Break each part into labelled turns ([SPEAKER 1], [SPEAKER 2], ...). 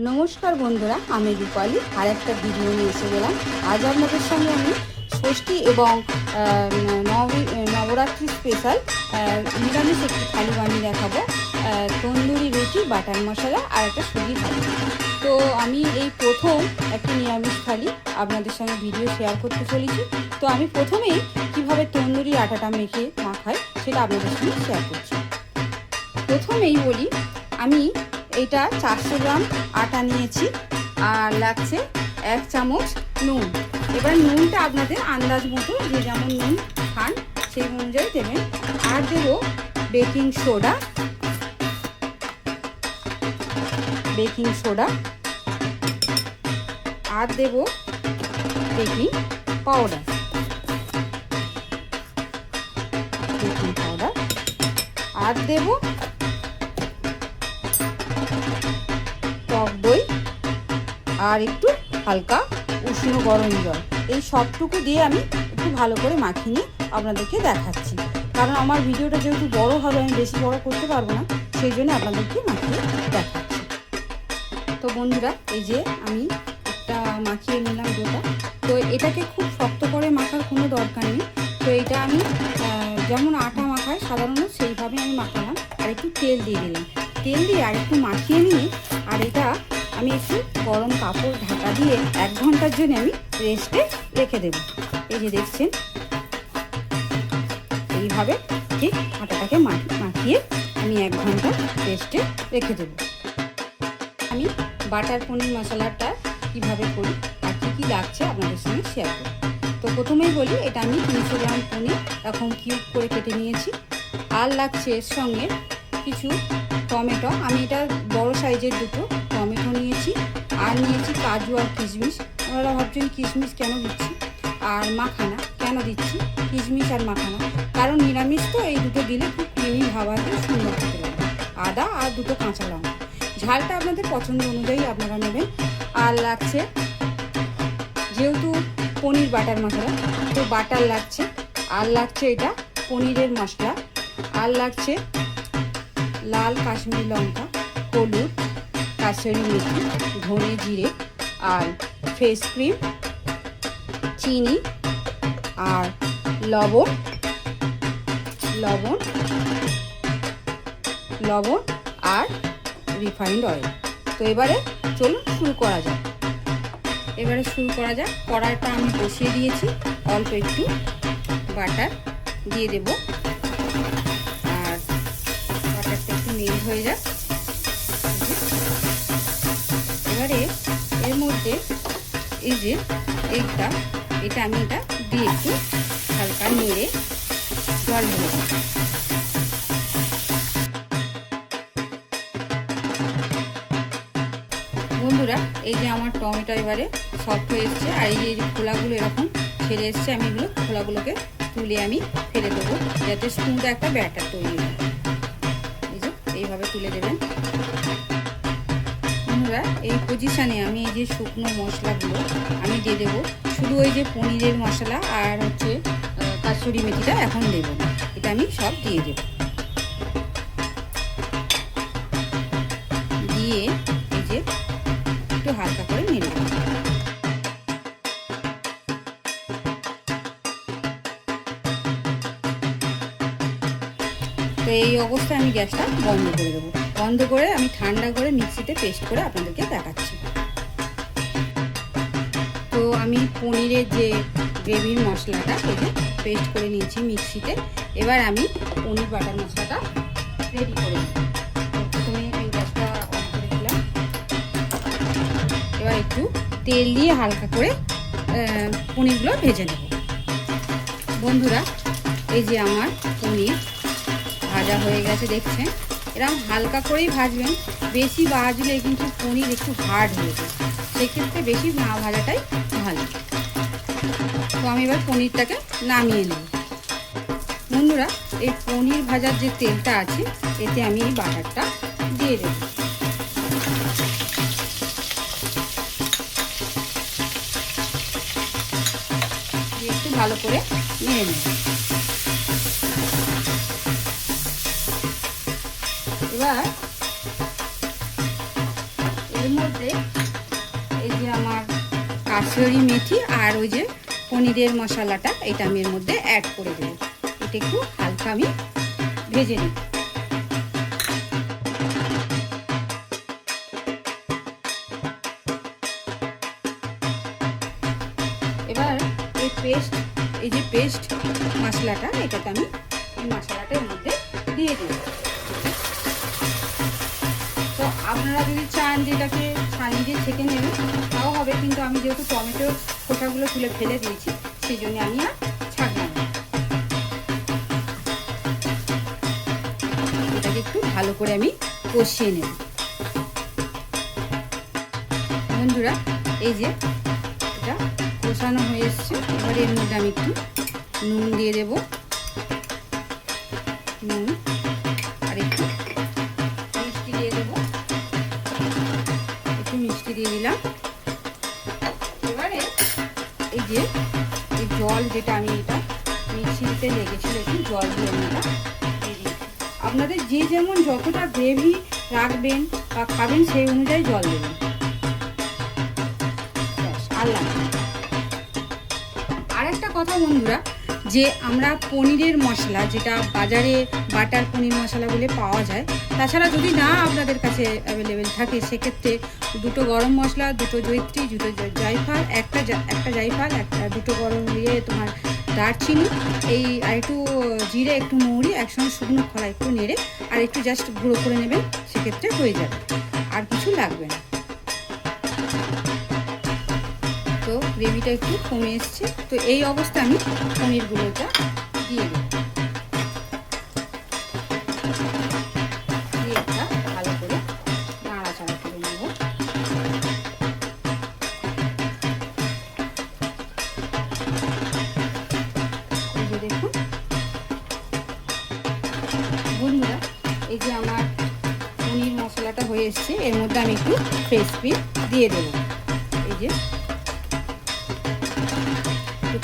[SPEAKER 1] নমস্কার বন্ধুরা, আমি রূপালী আর একটা ভিডিও নিয়ে এসে গেলাম। আজ আপনাদের সঙ্গে আমি ষষ্ঠী এবং নবরাত্রি স্পেশাল নিরামিষ একটি থালি বানিয়ে দেখাবো। তন্দুরি রুটি, বাটার মশলা আর একটা সুজি থালি। তো আমি এই প্রথম একটি নিরামিষ থালি আপনাদের সঙ্গে ভিডিও শেয়ার করতে চলেছি। তো আমি প্রথমেই কিভাবে তন্দুরি আটাটা মাখাই সেটা আপনাদের সঙ্গে শেয়ার করছি। প্রথমেই বলি, আমি এটা 400 গ্রাম আটা নিয়েছি আর লাগছে 1 চামচ নুন। এবার নুনটা আপনাদের আন্দাজ মতো যে যেমন নুন খান সেই অনুযায়ী দেবেন। আর দেবো বেকিং সোডা, আর দেবো বেকিং পাউডার, আর দেবো টক দই আর একটু হালকা উষ্ণ গরম জল। এই সবটুকু দিয়ে আমি একটু ভালো করে মাখিয়ে নিয়ে আপনাদেরকে দেখাচ্ছি, কারণ আমার ভিডিওটা যেহেতু বড় হবে, আমি বেশি বড় করতে পারবো না, সেই জন্য আপনাদেরকে মাখিয়ে দেখাচ্ছি। তো বন্ধুরা, এই যে আমি একটা মাখিয়ে নিলাম ডোটা। তো এটাকে খুব শক্ত করে মাখার কোনো দরকার নেই। তো এটা আমি যেমন আটা মাখাই সাধারণত সেইভাবে আমি মাখালাম, আর একটু তেল দিয়ে দিলাম। তেল দিয়ে আর একটু মাখিয়ে নিয়ে আর এটা আমি একটু গরম কাপড় ঢাকা দিয়ে 1 ঘন্টার জন্য আমি রেস্টে রেখে দেব। এই যে দেখছেন, এইভাবে ঠিক আটাটাকে মাখিয়ে আমি 1 ঘন্টা রেস্টে রেখে দেব। আমি বাটার পনির মশলাটা কিভাবে করি আর কী লাগছে আপনাদের সঙ্গে শেয়ার করি। তো প্রথমেই বলি, এটা আমি 300 গ্রাম পনির এখন কিউব করে কেটে নিয়েছি। আর লাগছে এর সঙ্গে কিছু টমেটো, আমি এটা বড় সাইজের 2টো টমেটো নিয়েছি। আর নিয়েছি কাজু আর কিশমিশ। আপনারা ভাবছেন কিশমিশ কেন দিচ্ছি আর মাখানা কেন দিচ্ছি, কিশমিশ আর মাখানা, কারণ নিরামিষ তো এই দুটো দিলে খুব ক্রিমি ভাব আসবে, সুন্দর খেতে লাগবে। আদা আর 2টো কাঁচা লঙ্কা, ঝালটা আপনাদের পছন্দ অনুযায়ী আপনারা নেবেন। আর লাগছে, যেহেতু পনির বাটার মশলা, তো বাটার লাগছে। আর লাগছে এটা পনিরের মশলা। আর লাগছে লাল কাশ্মীরি লঙ্কা, হলুদ, কাসুরি মেথি, ধনে জিরে আর ফেস ক্রিম, চিনি আর লবণ আর রিফাইন্ড অয়েল। তো এবারে চলুন শুরু করা যাক। কড়াইটা আমি বসিয়ে দিয়েছি, অল্প একটু বাটার দিয়ে দেব। আর বাটারটা একটু মেল্ট হয়ে যাক। এবারে এর মধ্যে এই যে এটা আমি এটা দিয়ে একটু হালকা নেড়ে জল ঢেলে দেব। বন্ধুরা, এই যে আমার টমেটো এবারে সফট হয়ে এসছে, আর এই যে খোলাগুলো এরকম ছেড়ে এসছে, আমি এগুলো খোলাগুলোকে তুলে আমি ফেলে দেবো, যাতে স্মুথ একটা ব্যাটার তৈরি হয়। এই যে এইভাবে তুলে দেবেন। বন্ধুরা, এই পজিশানে আমি এই যে শুকনো মশলাগুলো আমি দিয়ে দেবো। শুধু ওই যে পনিরের মশলা আর হচ্ছে কাসুরি মেথিটা এখন দেবো না, এটা আমি সব দিয়ে দেবো। দিয়ে এই যে একটু হালকা করে নেড়ে দেবো। তো এই অবস্থায় আমি গ্যাসটা বন্ধ করে দেবো। বন্ধ করে আমি ঠান্ডা করে মিক্সিতে পেস্ট করে আপনাদেরকে দেখাচ্ছি। তো আমি পনিরের যে গ্রেভির মশলাটা এটা পেস্ট করে নিয়েছি মিক্সিতে। এবার আমি পনির বাটার মশলাটা রেডি করে নিই। প্রথমে এই গ্যাসটা অন করে দিলাম। এবার একটু তেল দিয়ে হালকা করে পনিরগুলো ভেজে নেব। বন্ধুরা, এই যে আমার পনির ভাজা হয়ে গেছে, দেখছেন। এরকম হালকা করেই ভাজবেন, বেশি ভাজলে কিন্তু পনির একটু হার্ড হয়ে যায়, সেক্ষেত্রে বেশি না ভাজাটাই ভালো। তো আমি এবার পনিরটাকে নামিয়ে নেব। বন্ধুরা, এই পনির ভাজার যে তেলটা আছে এতে আমি এই বাটারটা দিয়ে দেব। একটু ভালো করে নেড়ে নেব। এবার এর মধ্যে এই যে আমার কাসুরি মেথি আর ওই যে পনিরের মশলাটা এটা আমি এর মধ্যে অ্যাড করে দেবো। এটা একটু হালকা আমি ভেজে নিই। এবার এই যে পেস্ট মশলাটা এটাতে আমি এই মশলাটার মধ্যে দিয়ে দেব। তো আপনারা যদি চান যে এটাকে ছানি দিয়ে ছেঁকে নেবেন তাও হবে, কিন্তু আমি যেহেতু টমেটোর খোসাগুলো তুলে ফেলে দিয়েছি সেই জন্য আমি আর ছাঁকলাম না। এটাকে একটু ভালো করে আমি কষিয়ে নেব। বন্ধুরা এই যে এটা কষানো হয়ে এসছে, এবার এর মধ্যে আমি একটু নুন দিয়ে দেব, নুন আর একটু মিষ্টি দিয়ে দেব, একটু মিষ্টি দিয়ে দিলাম। এবারে এই যে এই জল যেটা আমি এটা মিক্সিতে লেগেছিল একটু জল দিয়ে আমি এটা দিয়ে দিই। আপনাদের যে যেমন যতটা গ্রেভি রাখবেন বা খাবেন সেই অনুযায়ী জল দেবেন। আর একটা কথা বন্ধুরা, যে আমরা পনিরের মশলা যেটা বাজারে বাটার পনির মশলা বলে পাওয়া যায়, তাছাড়া যদি না আপনাদের কাছে অ্যাভেলেবেল থাকে সেক্ষেত্রে দুটো গরম মশলা, দুটো জয়িত্রী, দুটো জায়ফল, একটা জায়ফল, দুটো গরম তোমার দারচিনি, এই আর একটু জিরে, একটু মৌরি, একসঙ্গে শুকনো খোলা একটু নেড়ে আর একটু জাস্ট গুঁড়ো করে নেবেন, সেক্ষেত্রে হয়ে যাবে, আর কিছু লাগবে না। তো গ্রেভিটা একটু কমে এসছে, তো এই অবস্থায় আমি পনিরগুলোটা দিয়ে দেব, দিয়ে একটা ভালো করে নাড়াচাড়া করে নেব। এই যে দেখুন বন্ধুরা, এই যে আমার পনির মশলাটা হয়ে এসছে, এর মধ্যে আমি একটু ফ্রেশ ক্রিম দিয়ে দেবো। এই যে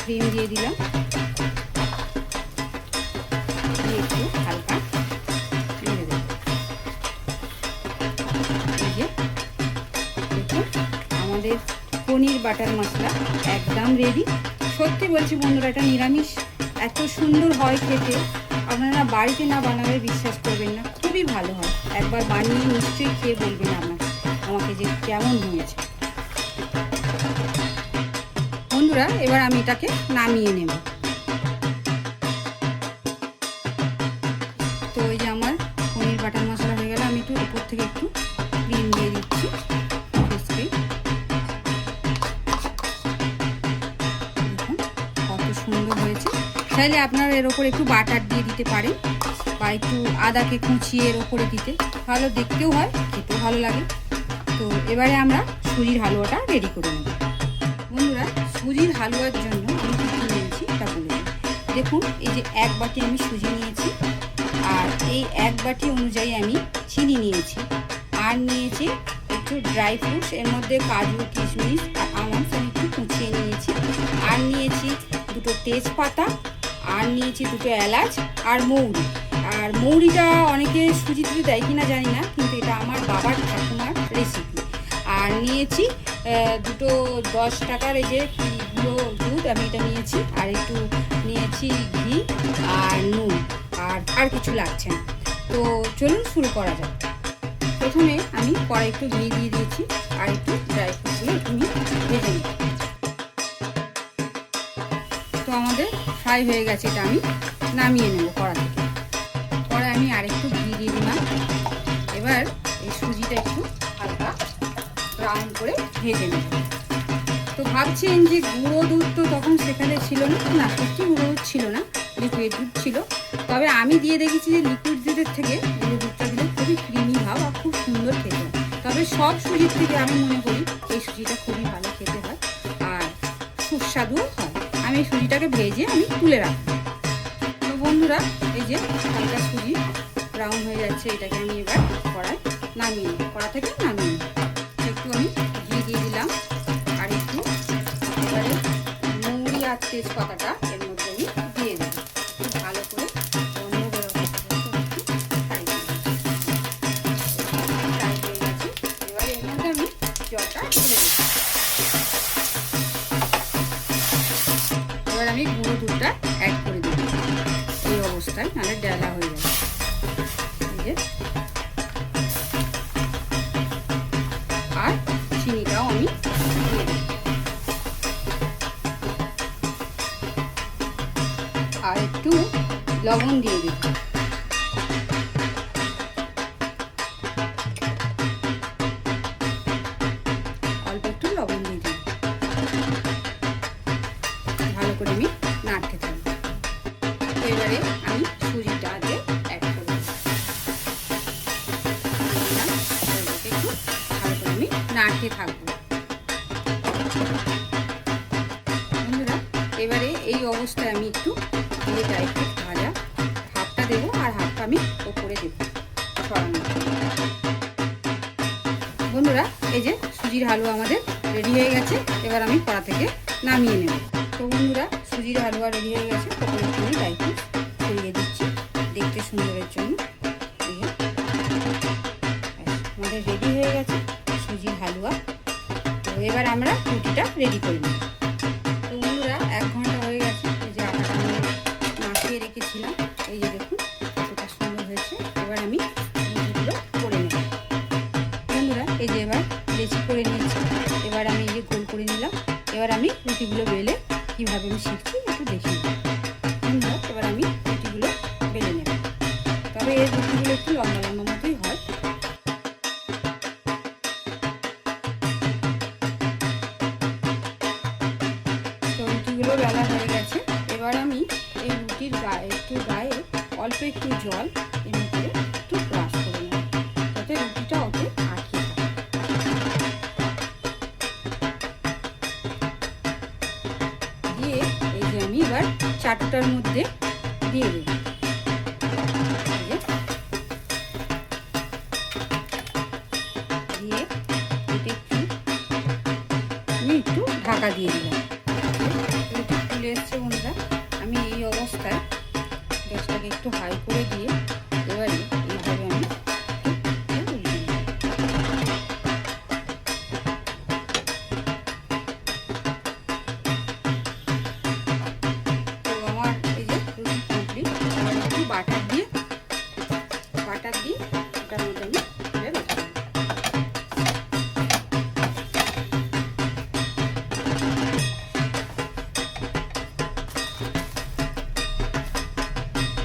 [SPEAKER 1] ক্রিম দিয়ে দিলাম, দিয়ে একটু হালকা নেড়ে দেব। এই যে দেখুন আমাদের পনির বাটার মশলা একদম রেডি। সত্যি বলছি বন্ধুরা, এটা নিরামিষ এত সুন্দর হয় খেতে, আপনারা বাড়িতে না বানালে বিশ্বাস করবেন না, খুবই ভালো হয়। একবার বানিয়ে নিশ্চয়ই খেয়ে বলবেন আমাকে যে কেমন হয়েছে। বন্ধুরা এবার আমি এটাকে নামিয়ে নেব। তো এই যে আমার পনির বাটার মশলা হয়ে গেল, আমি একটু উপর থেকে একটু ক্রিম দিয়ে দিচ্ছি, দেখুন কত সুন্দর হয়েছে। চাইলে আপনারা এর ওপর একটু বাটার দিয়ে দিতে পারেন, বা একটু আদাকে কুচিয়ে এর ওপরে দিতে, ভালো দেখতেও হয়, খেতেও ভালো লাগে। তো এবারে আমরা সুজির হালুয়াটা রেডি করে নেব। বন্ধুরা সুজির হালুয়ার জন্য আমি কী কী নিয়েছি এটা বলে দিই। দেখুন এই যে 1 বাটি আমি সুজি নিয়েছি, আর এই 1 বাটি অনুযায়ী আমি চিনি নিয়েছি, আর নিয়েছি একটু ড্রাই ফ্রুটস, এর মধ্যে কাজু, কিশমিশ আর আমন্ডস আমি একটু কুচিয়ে নিয়েছি, আর নিয়েছি দুটো তেজপাতা, আর নিয়েছি দুটো এলাচ আর মৌরি। আর মৌরিটা অনেকে সুজিতে দেয় কিনা জানি না, কিন্তু এটা আমার বাবার ঠাকুমার রেসিপি। আর নিয়েছি দুটো 10 টাকার এই যে গুঁড়ো দুধ আমি এটা নিয়েছি, আর একটু নিয়েছি ঘি আর নুন, আর কিছু লাগছে না। তো চলুন শুরু করা যাক। প্রথমে আমি কড়াই একটু ঘি দিয়ে দিয়েছি, আর একটু ড্রাই ফ্রুটগুলো তুমি ভেজে নিই। তো আমাদের ফ্রাই হয়ে গেছে, এটা আমি নামিয়ে নেব কড়া থেকে। পরে আমি আরেকটু ঘি দিয়ে দিলাম। এবার এই সুজিটা একটু হালকা ব্রাউন করে ভেজে নেব। তো ভাবছেন যে গুঁড়ো দুধ তো তখন সেখানে ছিল না, সত্যি গুঁড়ো দুধ ছিল না, লিকুইড দুধ ছিল। তবে আমি দিয়ে দেখেছি যে লিকুইড দুধের থেকে গুঁড়ো দুধটা দিলে খুবই ক্রিমি ভাব আর খুব সুন্দর খেতে হয়। তবে সব সুজির থেকে আমি মনে করি এই সুজিটা খুবই ভালো খেতে হয় আর সুস্বাদুও হয়। আমি এই সুজিটাকে ভেজে আমি তুলে রাখবো। তো বন্ধুরা এই যে হালকা সুজি ব্রাউন হয়ে যাচ্ছে, এটাকে আমি এবার কড়া থেকে নামিয়ে একটু আমি ঘি দিয়ে দিলাম, আর একটু এবারে মৌরি আর তেজপাতাটা এর মধ্যে আমি দিয়ে দিই, ভালো করে অবস্থায়, নাহলে ডেলা হয়ে যাবে। এই যে, আর চিনিটাও আমি দিয়ে দেব, আর একটু লবণ দিয়ে দেব। অল্প একটু লবণ দিয়ে দিই, ভালো করে আমি নাড়তে থাকবো। এবারে আমি সুজিটা আগে অ্যাড করব, একটু ভালো করে আমি নাড়তে থাকবো। বন্ধুরা, এবারে এই অবস্থায় আমি একটু এটা একটু ভাজা হাফটা দেবো, আর হাফটা আমি ওপরে দেবো ছড়ানো। বন্ধুরা, এই যে সুজির হালুয়া আমাদের রেডি হয়ে গেছে। এবার আমি কড়া থেকে নামিয়ে নেব। তো বন্ধুরা, সুজির হালুয়া রেডি হয়ে গেছে। তখন আমি ড্রাই ফ্রুট ছড়িয়ে দিচ্ছি দেখতে সুন্দরের জন্য। আমাদের রেডি হয়ে গেছে সুজির হালুয়া। তো এবার আমরা রুটিটা রেডি করে নেব। তো বন্ধুরা, 1 ঘন্টা হয়ে গেছে। এই যে আটাটা আমি মাখিয়ে রেখেছিলাম, এই যে দেখুন কতটা সুন্দর হয়েছে। এবার আমি রুটিগুলো করে নেব। বন্ধুরা, এই যে এবার লেচি করে নিয়েছি। এবার আমি এই যে গোল করে নিলাম। এবার আমি রুটিগুলো বেলে কীভাবে আমি শিখছি একটু দেখি। বন্ধুরা, এবার আমি রুটিগুলো বেলে নেব। তবে এই রুটিগুলো একটু লম্বা লম্বা মতোই হয়। তো রুটিগুলো বেলা হয়ে গেছে। এবার আমি এই রুটির গায়ে অল্প একটু জল এমনি করে একটু ব্রাশ করে নেব, যাতে রুটিটা ওতে আটকে থাকে। দিয়ে এই যে আমি এবার চাটুটার মধ্যে দিয়ে দেব। দিয়ে আমি একটু ঢাকা দিয়ে দিলাম। রুটি ফুলে এসছে বন্ধুরা। আমি এই অবস্থায় গ্যাসটাকে একটু হাই করে দিয়ে এবারে এইভাবে আমি তো আমার এই যে রুটি কমপ্লিট। এবার একটু বাটার দিয়ে ওটার মধ্যে আমি তুলে রেখে দেব।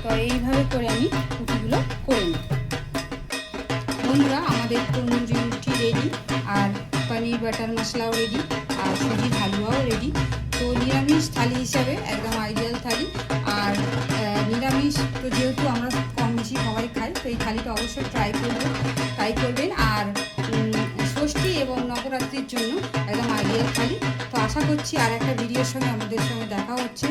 [SPEAKER 1] তো এইভাবে করে আমি রুটিগুলো করে নেব। বন্ধুরা, আমাদের তন্দুরি রুটি রেডি, আর পনির বাটার মশলাও রেডি, আর সুজির হালুয়াও রেডি। তো নিরামিষ থালি হিসাবে একদম আইডিয়াল থালি। আর নিরামিষ তো যেহেতু আমরা কম বেশি সবাই খাই, তো এই থালিটা অবশ্যই ট্রাই করবেন। আর ষষ্ঠী এবং নবরাত্রির জন্য একদম আইডিয়াল থালি। তো আশা করছি আর একটা ভিডিওর সঙ্গে আমাদের সঙ্গে দেখা হচ্ছে।